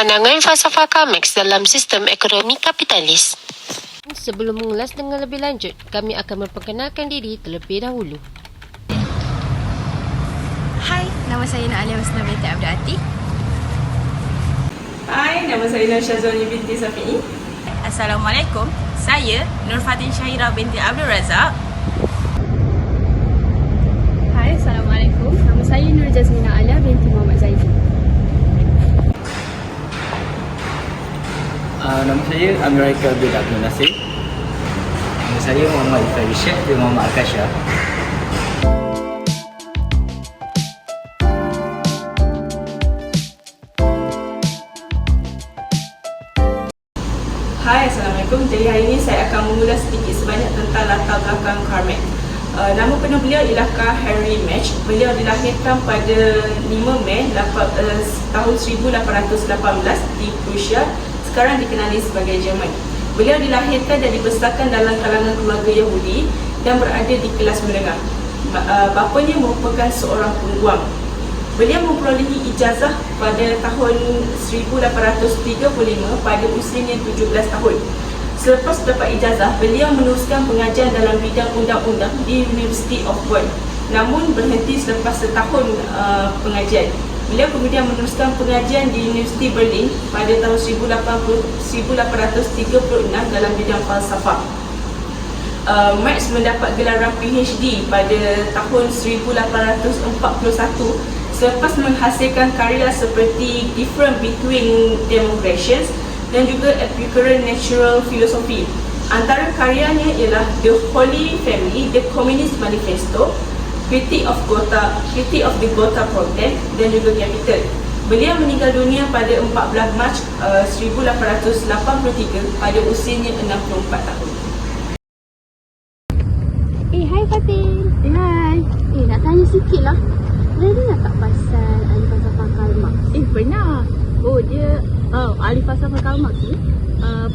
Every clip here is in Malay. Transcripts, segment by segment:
pandangan falsafah Karl Marx dalam sistem ekonomi kapitalis. Sebelum mengulas dengan lebih lanjut, kami akan memperkenalkan diri terlebih dahulu. Hai, nama saya Naalia Husna binti Abdul Atik. Hai, nama saya Nur Syazwani binti Safi'i. Assalamualaikum, saya Nur Fatin Syahira binti Abdul Razak. Hai, Assalamualaikum. Nama saya Nur Jazmina Alia binti Muhammad Zaidi. Nama saya Amir Haikal bin Abdul Nasir. Nama saya Muhammad Ifai Syekh bin Muhammad Akasha. Hai, Assalamualaikum. Jadi hari ini saya akan mengulas sedikit sebanyak tentang latar belakang Karl Marx. Nama penuh beliau ialah Karl Henry Marx. Beliau dilahirkan pada 5 Mei tahun 1818 di Prussia, sekarang dikenali sebagai Jerman. Beliau dilahirkan dan dibesarkan dalam kalangan keluarga Yahudi dan berada di kelas menengah. Bapanya merupakan seorang pengguam. Beliau memperolehi ijazah pada tahun 1835 pada usianya 17 tahun. Selepas dapat ijazah, beliau meneruskan pengajian dalam bidang undang-undang di University of Bonn. Namun berhenti selepas setahun pengajian. Beliau kemudian meneruskan pengajian di Universiti Berlin pada tahun 1836 dalam bidang falsafah. Marx mendapat gelaran PhD pada tahun 1841 selepas menghasilkan karya seperti Difference Between Democracies dan juga Epicurean Natural Philosophy. Antara karyanya ialah The Holy Family, The Communist Manifesto, Critique of the Gotha Project dan juga Capital. Beliau meninggal dunia pada 14 Mac 1883 pada usianya 64 tahun. Hai Fatin. Hai. Nak tanya sikit lah. Dia dengar tak pasal ahli falsafah Karl Marx? Pernah. Ahli falsafah Karl Marx ni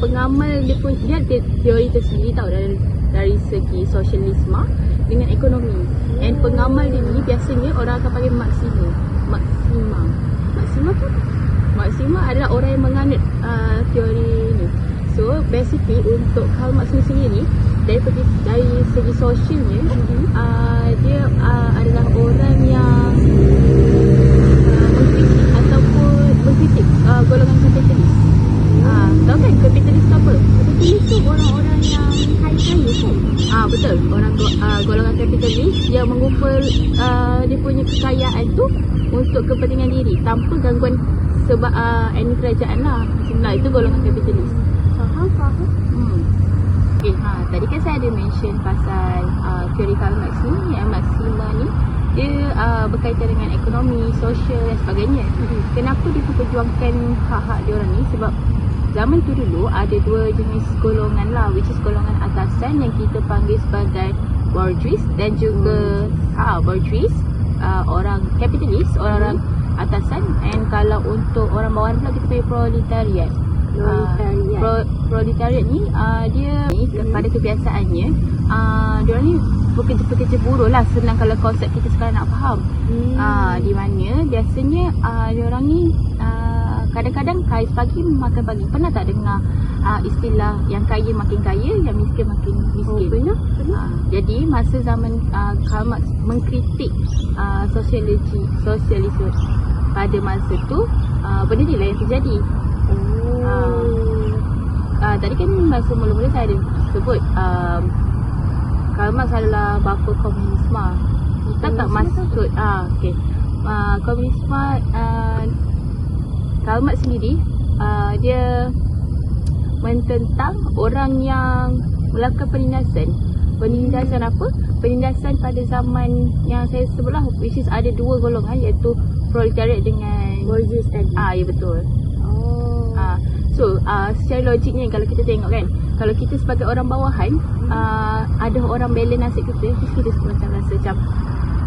pengamal dia teori tersendiri tau dari segi sosialisme dengan ekonomi. And pengamal dia ni biasanya orang akan panggil Maxima. Maxima tu? Maxima adalah orang yang menganut teori ni. So basically untuk Karl Marx ni sendiri dari segi sosialnya dia adalah orang yang mengkritik golongan kapitalis. Tahu kan kapitalis tu apa? Kapitalis tu orang-orang yang kaya-kaya kan? Betul. Golongan kapitalis yang mengumpul dia punya kekayaan tu untuk kepentingan diri tanpa gangguan sebab kerajaan lah. Macam itu golongan kapitalis. Faham. Okay, tadi kan saya ada mention pasal teori Karl Marx ni, yang Maxima ni dia berkaitan dengan ekonomi, sosial dan sebagainya. Kenapa dia memperjuangkan hak-hak dia orang ni? Sebab zaman tu dulu ada dua jenis golongan lah, which is golongan atasan yang kita panggil sebagai bourgeois dan juga bourgeois, orang kapitalis, orang atasan. And kalau untuk orang bawahan pula kita panggil proletariat. Proletariat ni dia pada kebiasaannya dia orang ni pekerja-pekerja buruh lah, senang kalau konsep kita sekarang nak faham. Di mana biasanya dia orang ni kadang-kadang kaya pagi makan pagi. Pernah tak dengar istilah yang kaya makin kaya, yang miskin makin miskin? Pernah. Jadi masa zaman Karl Marx mengkritik sosialisme pada masa tu, benda ni lah yang terjadi. Tadi kan masa mula-mula saya ada sebut Karl Marx adalah bapa komunisme. Kita tak masuk komunisme. Karl Marx sendiri dia mententang orang yang melakukan penindasan. Penindasan apa? Penindasan pada zaman yang saya sebutlah, which is ada dua golongan, iaitu proletariat dengan Bourgeois tadi. Ya betul. So secara logiknya kalau kita tengok kan, kalau kita sebagai orang bawahan ada orang bela nasib kita, kita macam rasa macam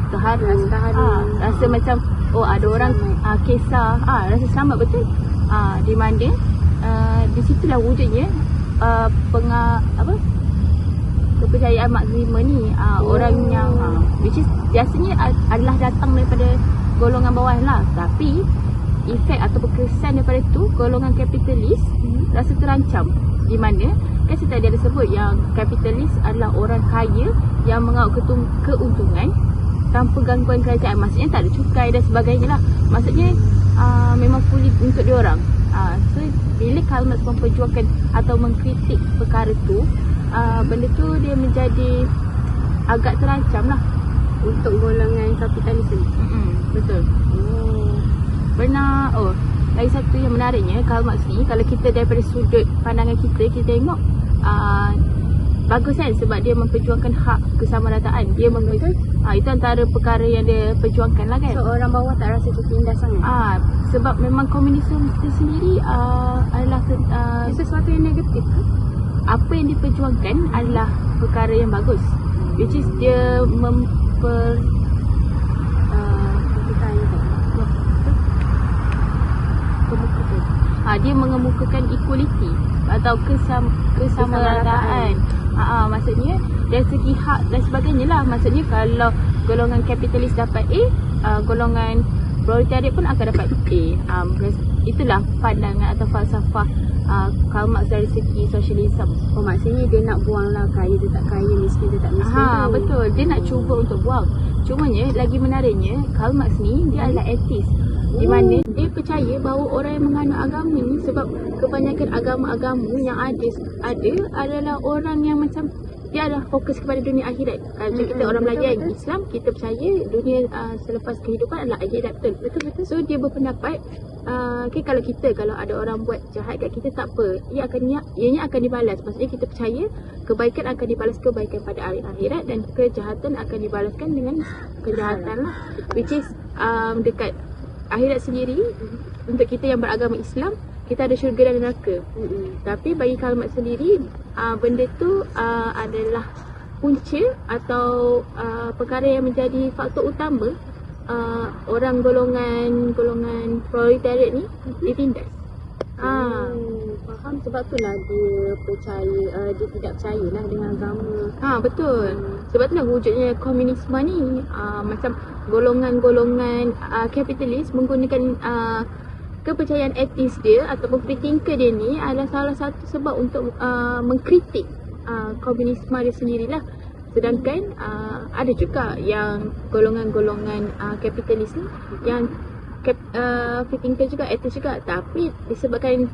terharu, rasa macam ada orang kisah, rasa selamat, betul. Di mana di situlah wujudnya kepercayaan Maxima ni, orang yang which is biasanya adalah datang daripada golongan bawah lah, tapi efek atau kesan daripada tu golongan kapitalis rasa terancam. Di mana kan saya tadi ada sebut yang kapitalis adalah orang kaya yang mengaut keuntungan tanpa gangguan kerajaan. Maksudnya tak ada cukai dan sebagainya lah. Maksudnya memang fully untuk diorang. So bila Karl Marx memperjuangkan atau mengkritik perkara tu, benda tu dia menjadi agak terancam lah Untuk golongan kapitalis ni. Betul. Lagi satu yang menariknya, Karl Marx ni kalau kita daripada sudut pandangan kita tengok bagus kan, sebab dia memperjuangkan hak kesamarataan. Dia itu antara perkara yang dia perjuangkan lah kan. So orang bawah tak rasa tertindas sangat. Sebab memang komunisme itu sendiri adalah Sesuatu yang negatif ke? apa yang diperjuangkan adalah perkara yang bagus, which is dia dia mengemukakan equality atau kesamarataan. Maksudnya dari segi hak dan sebagainya lah. Maksudnya kalau golongan kapitalis dapat A, golongan proletariat pun akan dapat A. Itulah pandangan atau falsafah Karl Marx dari segi sosialisme. Maksudnya dia nak buanglah kaya tu tak kaya, miskin tu tak miskin. Betul. Dia nak cuba untuk buang. Cumanya lagi menariknya, Karl Marx ni dia adalah etis. Di mana dia percaya bahawa orang yang menganut agama ni, sebab kebanyakan agama-agama yang ada adalah orang yang macam dia adalah fokus kepada dunia akhirat. Kalau kita orang belajar Islam, kita percaya dunia selepas kehidupan adalah akhirat. Betul. So dia berpendapat kalau ada orang buat jahat kat kita, tak apa, ianya akan dibalas. Maksudnya kita percaya kebaikan akan dibalas kebaikan pada akhirat dan kejahatan akan dibalaskan dengan kejahatan lah. Which is dekat akhirat sendiri, untuk kita yang beragama Islam, kita ada syurga dan neraka. Tapi bagi Karl Marx sendiri, benda tu adalah punca atau perkara yang menjadi faktor utama orang golongan proletariat ni ditindas. Faham, sebab itulah dia dia tidak percayalah dengan agama. Betul. Sebab itulah wujudnya komunisme ni. Macam golongan-golongan kapitalis menggunakan kepercayaan etis dia ataupun free thinker dia ni adalah salah satu sebab untuk mengkritik komunisme dia sendirilah. Sedangkan ada juga yang golongan-golongan kapitalis ni yang free thinker juga, etis juga, tapi disebabkan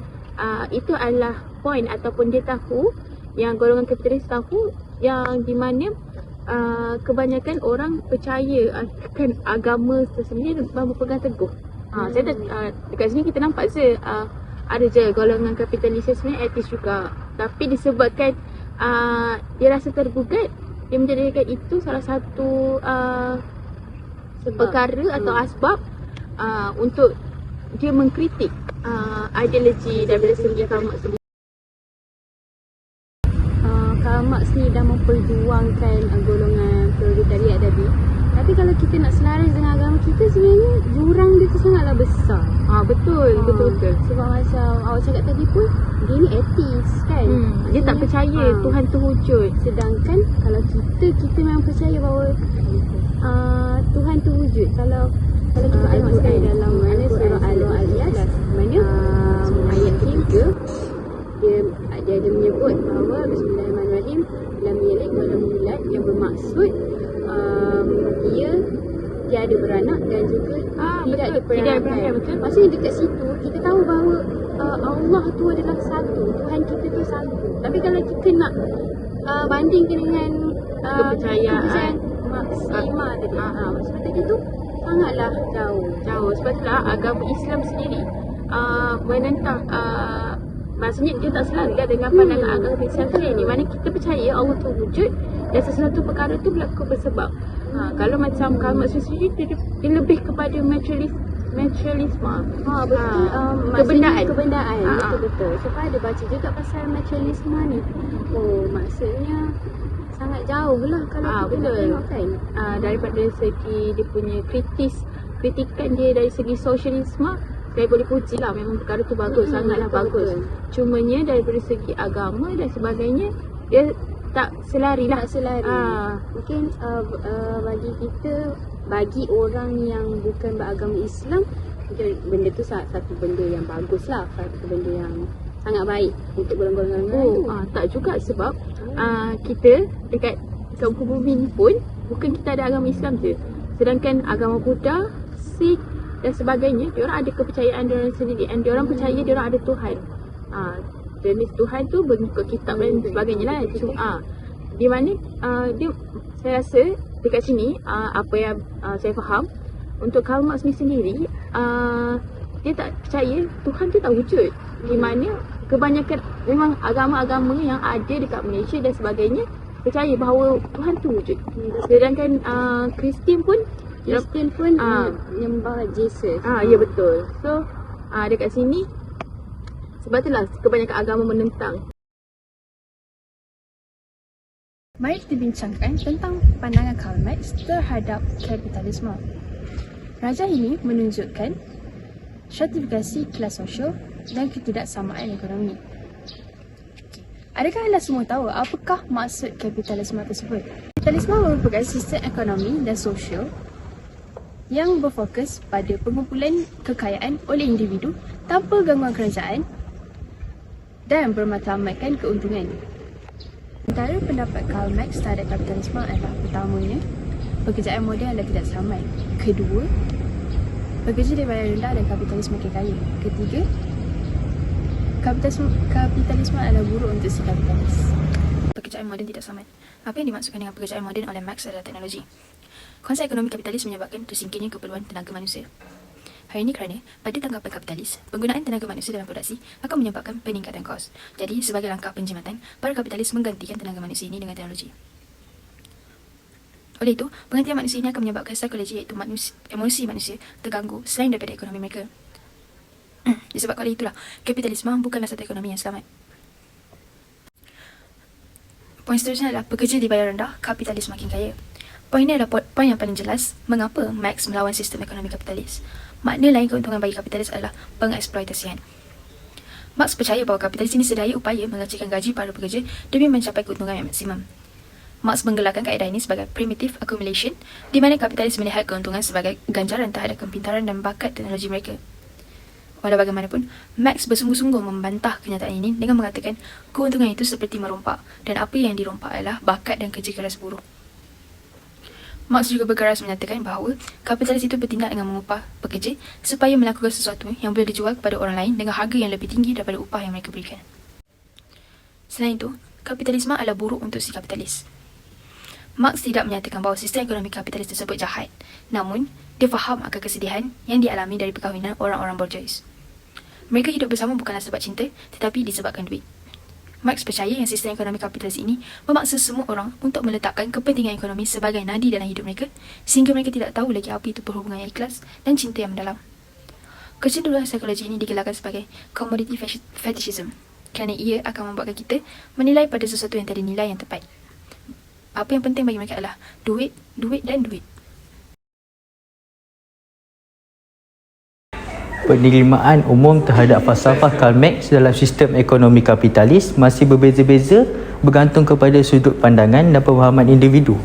itu adalah point ataupun dia tahu, yang golongan kapitalis tahu yang di mana kebanyakan orang percaya akan agama tersendiri dan berpegang teguh. Saya dekat sini kita nampak ada je golongan kapitalis sebenarnya etis juga, tapi disebabkan dia rasa tergugat, dia menjadikan itu salah satu perkara atau asbab untuk dia mengkritik ideologi daripada segi Karl Marx sendiri. Karl Marx ni dah memperjuangkan golongan proletariat tadi. Tapi kalau kita nak selaras dengan agama kita, sebenarnya jurang dia tu sangatlah besar. Betul. Sebab macam awak cakap tadi pun, dia ni etis kan. Dia tak percaya Tuhan tu wujud. Sedangkan kalau kita memang percaya bahawa Tuhan tu wujud. Kalau kita tengok sekali dalam surah Al-Ikhlas, mana ayat 3, dia ada menyebut bahawa Bismillahirrahmanirrahim, lam yalid wa lam yulad, yang bermaksud dia tiada beranak dan juga tidak diperanakan. Betul. Maksudnya dekat situ kita tahu bahawa Allah tu adalah satu, Tuhan kita tu satu. Tapi kalau kita nak bandingkan dengan kepercayaan maksima tadi, maksudnya tadi tu sangatlah jauh. Sebab itulah agama Islam sendiri menentang maksudnya dia tak selaras dengan pandangan agama Islam sendiri, di mana kita percaya Allah tu wujud dan sesuatu perkara tu berlaku bersebab. Kalau macam Karl Marx sendiri, dia lebih kepada materialisme. Kebendaan. Betul. Sebab ada baca juga pasal materialisme ni. Maksudnya sangat jauh lah kalau kita tengok kan. Daripada segi dia punya kritikan dia dari segi sosialisme, saya boleh puji lah, memang perkara tu bagus, sangatlah bagus. Cumanya daripada segi agama dan sebagainya, dia tak selari lah. Mungkin bagi kita, bagi orang yang bukan beragama Islam, Mungkin benda tu satu benda yang bagus lah, satu benda yang sangat baik untuk golongan-golongan lain tu. Tak juga, sebab kita dekat muka bumi ni pun bukan kita ada agama Islam je. Sedangkan agama Buddha, Sikh dan sebagainya, diorang ada kepercayaan diorang sendiri, dan diorang percaya diorang ada Tuhan. Jenis Tuhan tu mengikut kitab dan sebagainya lah. Di mana saya rasa dekat sini apa yang saya faham, untuk Karl Marx ni sendiri, dia tak percaya Tuhan tu tak wujud. Di mana kebanyakan memang agama-agama yang ada dekat Malaysia dan sebagainya percaya bahawa Tuhan tu wujud. Sedangkan Kristian pun menyembah Jesus. Ya betul. So dekat sini, sebab itulah kebanyakan agama menentang. Mari kita bincangkan tentang pandangan Karl Marx terhadap kapitalisme. Rajah ini menunjukkan stratifikasi kelas sosial dan ketidaksamaan ekonomi. Adakah anda semua tahu apakah maksud kapitalisme tersebut? Kapitalisme merupakan sistem ekonomi dan sosial yang berfokus pada pengumpulan kekayaan oleh individu tanpa gangguan kerajaan dan bermatlamatkan keuntungan. Antara pendapat Karl Marx terhadap kapitalisme adalah: pertamanya, pekerjaan moden adalah tidak samai. Kedua, pekerja dibayar rendah dan kapitalis makin kaya. Ketiga, kapitalisme adalah buruk untuk si kapitalis. Pekerjaan moden tidak samai. Apa yang dimaksudkan dengan pekerjaan moden oleh Marx adalah teknologi. Konsep ekonomi kapitalis menyebabkan tersingkirnya keperluan tenaga manusia. Hari ini kerana pada tanggapan kapitalis, penggunaan tenaga manusia dalam produksi akan menyebabkan peningkatan kos. Jadi, sebagai langkah penjimatan, para kapitalis menggantikan tenaga manusia ini dengan teknologi. Oleh itu, penggantian manusia ini akan menyebabkan psikologi, iaitu emosi manusia terganggu selain daripada ekonomi mereka. Disebabkan oleh itulah, kapitalisme bukanlah satu ekonomi yang selamat. Poin seterusnya adalah pekerja dibayar rendah, kapitalis makin kaya. Poin ini adalah poin yang paling jelas mengapa Marx melawan sistem ekonomi kapitalis. Makna lain keuntungan bagi kapitalis adalah pengeksploitasian. Marx percaya bahawa kapitalis ini sedaya upaya mengecilkan gaji para pekerja demi mencapai keuntungan yang maksimum. Marx menggelarkan kaedah ini sebagai primitive accumulation, di mana kapitalis melihat keuntungan sebagai ganjaran terhadap kepintaran dan bakat teknologi mereka. Walau bagaimanapun, Marx bersungguh-sungguh membantah kenyataan ini dengan mengatakan keuntungan itu seperti merompak, dan apa yang dirompak adalah bakat dan kerja keras buruh. Marx juga berkeras menyatakan bahawa kapitalis itu bertindak dengan mengupah pekerja supaya melakukan sesuatu yang boleh dijual kepada orang lain dengan harga yang lebih tinggi daripada upah yang mereka berikan. Selain itu, kapitalisme adalah buruk untuk si kapitalis. Marx tidak menyatakan bahawa sistem ekonomi kapitalis tersebut jahat, namun dia faham akan kesedihan yang dialami dari perkahwinan orang-orang borjuis. Mereka hidup bersama bukanlah sebab cinta, tetapi disebabkan duit. Marx percaya yang sistem ekonomi kapitalis ini memaksa semua orang untuk meletakkan kepentingan ekonomi sebagai nadi dalam hidup mereka, sehingga mereka tidak tahu lagi apa itu perhubungan yang ikhlas dan cinta yang mendalam. Kecenderungan psikologi ini digelarkan sebagai commodity fetishism, kerana ia akan membuatkan kita menilai pada sesuatu yang tiada nilai yang tepat. Apa yang penting bagi mereka adalah duit, duit dan duit. Penerimaan umum terhadap falsafah Karl Marx dalam sistem ekonomi kapitalis masih berbeza-beza bergantung kepada sudut pandangan dan pemahaman individu.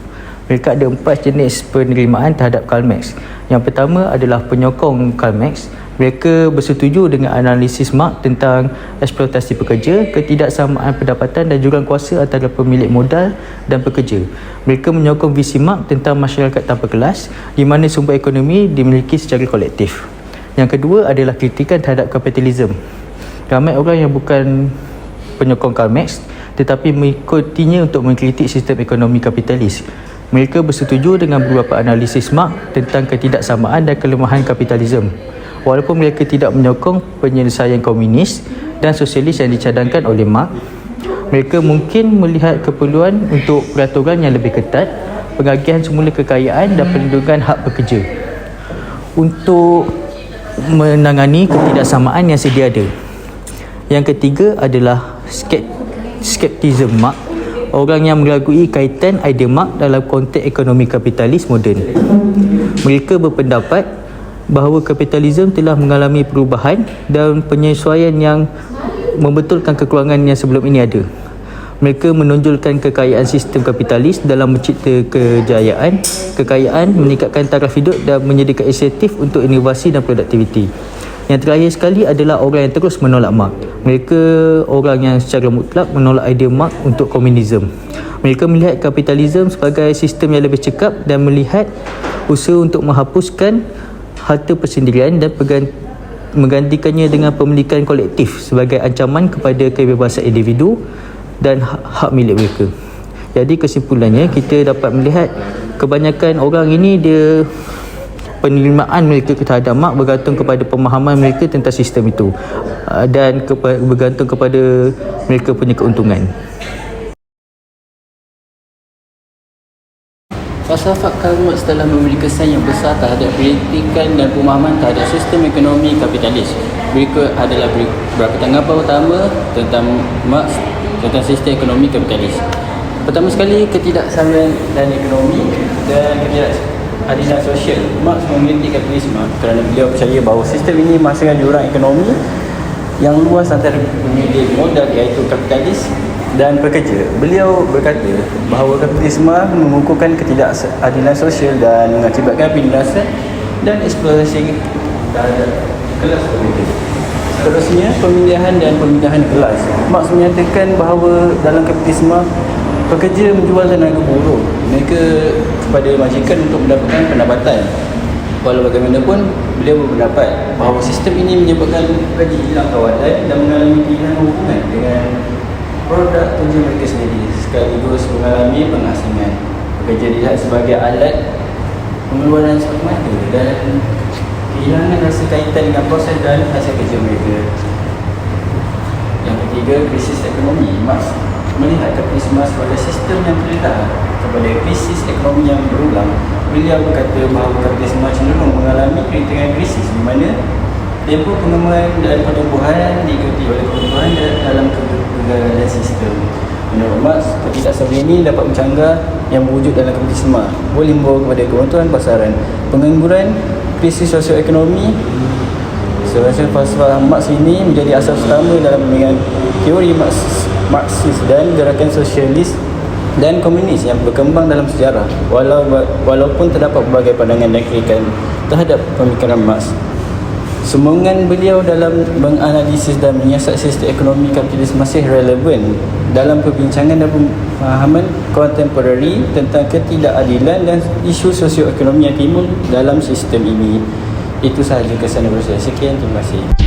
Mereka ada 4 jenis penerimaan terhadap Karl Marx. Yang pertama adalah penyokong Karl Marx. Mereka bersetuju dengan analisis Marx tentang eksploitasi pekerja, ketidaksamaan pendapatan dan jurang kuasa antara pemilik modal dan pekerja. Mereka menyokong visi Marx tentang masyarakat tanpa kelas, di mana sumber ekonomi dimiliki secara kolektif. Yang kedua adalah kritikan terhadap kapitalisme. Ramai orang yang bukan penyokong Karl Marx tetapi mengikutinya untuk mengkritik sistem ekonomi kapitalis. Mereka bersetuju dengan beberapa analisis Marx tentang ketidaksamaan dan kelemahan kapitalisme. Walaupun mereka tidak menyokong penyelesaian komunis dan sosialis yang dicadangkan oleh Marx, mereka mungkin melihat keperluan untuk peraturan yang lebih ketat, pengagihan semula kekayaan dan perlindungan hak pekerja untuk menangani ketidaksamaan yang sedia ada. Yang ketiga adalah skeptisisme Marx, orang yang meragui kaitan idea Marx dalam konteks ekonomi kapitalis moden. Mereka berpendapat bahawa kapitalisme telah mengalami perubahan dan penyesuaian yang membetulkan kekurangan yang sebelum ini ada. Mereka menonjolkan kekayaan sistem kapitalis dalam mencipta kejayaan, kekayaan, meningkatkan taraf hidup dan menyediakan insentif untuk inovasi dan produktiviti. Yang terakhir sekali adalah orang yang terus menolak Marx. Mereka orang yang secara mutlak menolak idea Marx untuk komunisme. Mereka melihat kapitalisme sebagai sistem yang lebih cekap dan melihat usaha untuk menghapuskan harta persendirian dan menggantikannya dengan pemilikan kolektif sebagai ancaman kepada kebebasan individu dan hak milik mereka. Jadi kesimpulannya, kita dapat melihat kebanyakan orang ini dia penerimaan mereka terhadap Marx bergantung kepada pemahaman mereka tentang sistem itu dan bergantung kepada mereka punya keuntungan. Falsafat Karl Marx telah memberi kesan yang besar terhadap kritikan dan pemahaman terhadap sistem ekonomi kapitalis. Berikut adalah beberapa tanggapan utama tentang Marx tentang sistem ekonomi kapitalis. Pertama sekali, ketidaksamaan dan ekonomi dan ketidakadilan sosial. Marx mengkritik kapitalisme kerana beliau percaya bahawa sistem ini menghasilkan jurang ekonomi yang luas antara pemilik modal iaitu kapitalis dan pekerja. Beliau berkata bahawa kapitalisme mengukuhkan ketidakadilan sosial dan mengakibatkan penindasan dan eksploitasi terhadap kelas pekerja. Seterusnya, pemindahan dan pemindahan kelas. Marx menyatakan bahawa dalam kapitalisme, pekerja menjual tenaga buruh mereka kepada majikan untuk mendapatkan pendapatan. Walau bagaimanapun, beliau berpendapat bahawa sistem ini menyebabkan pekerja hilang kawalan dan mengalami kehilangan hubungan dengan produk kerja mereka sendiri, sekaligus mengalami pengasingan. Pekerja dilihat sebagai alat pengeluaran semata dan kehilangan rasa kaitan dengan proses dan hasil kerja mereka. Yang ketiga, krisis ekonomi. Marx melihat kapitalisme sebagai sistem yang terdedah kepada krisis ekonomi yang berulang. Beliau berkata bahawa kapitalisme cenderung mengalami krisis di mana tempoh pengembangan dan pertumbuhan diikuti oleh pertumbuhan dalam kegagalan sistem. Menurut Marx, ketidakstabilan ini dapat mencanggah yang berwujud dalam kapitalisme, boleh membawa kepada keuntungan pasaran, pengangguran, krisis sosioekonomi. Sebenarnya falsafah Marx ini menjadi asas utama dalam pembimbingan teori Marxis dan gerakan sosialis dan komunis yang berkembang dalam sejarah. Walaupun terdapat berbagai pandangan dan kritikan terhadap pemikiran Marx, sumbangan beliau dalam menganalisis dan menyiasat sistem ekonomi kapitalis masih relevan dalam perbincangan dan pemahaman kontemporari tentang ketidakadilan dan isu sosioekonomi yang timbul dalam sistem ini. Itu sahaja kesan dari saya. Sekian, terima kasih.